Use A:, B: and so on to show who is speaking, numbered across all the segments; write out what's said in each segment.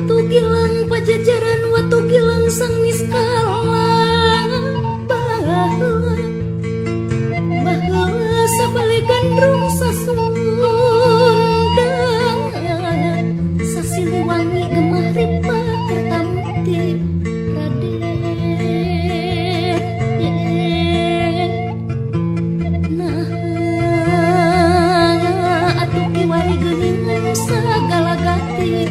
A: Gilang pajajaran watu gilang sang niskala baheula sabali gandrung sasundang sasiliwangi gemah ripa kertamti raden nah atuh kiwari geuningan sagala gati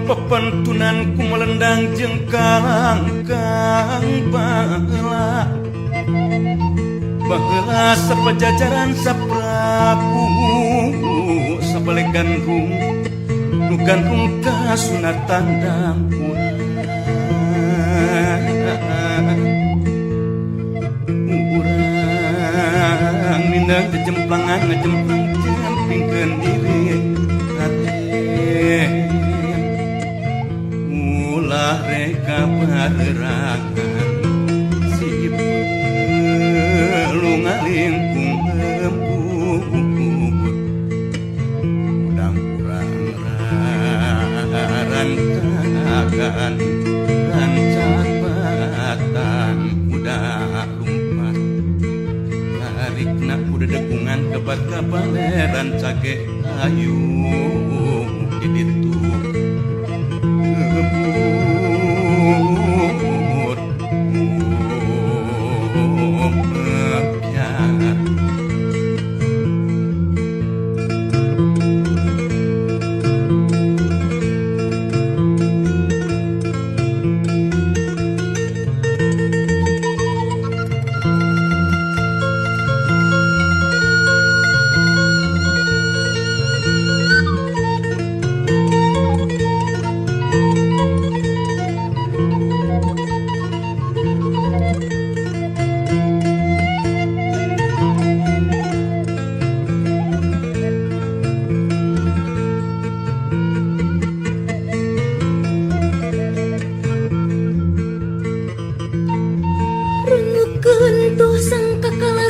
B: Pepentunanku melendang jengkalang kang baheula sapajajaran saprabu sabalik gandrung nu gandrung kasunatan urang mindang jemplangan ngejemplang jempingkeun diri reka parerangan si pelungalingkung empuk udang kurang rantagan rancak batan udah lumpat tarikna udah dekungan kebat kabaleran cage ayu diditu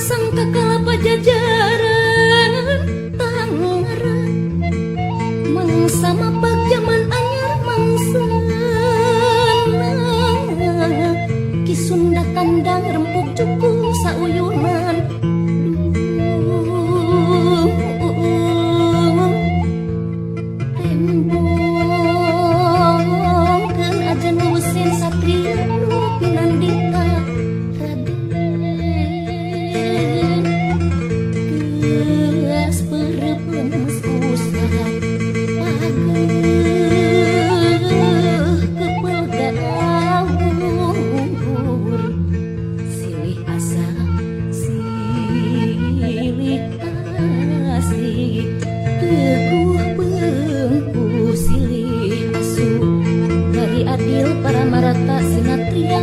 A: sang kakala pajajaran tangerang mangsa mapag zaman anyar mangsa kisunda kandang rempuk cukup sauyunan tembong keun aja nusin satria nu pinandita adil para marata sinatria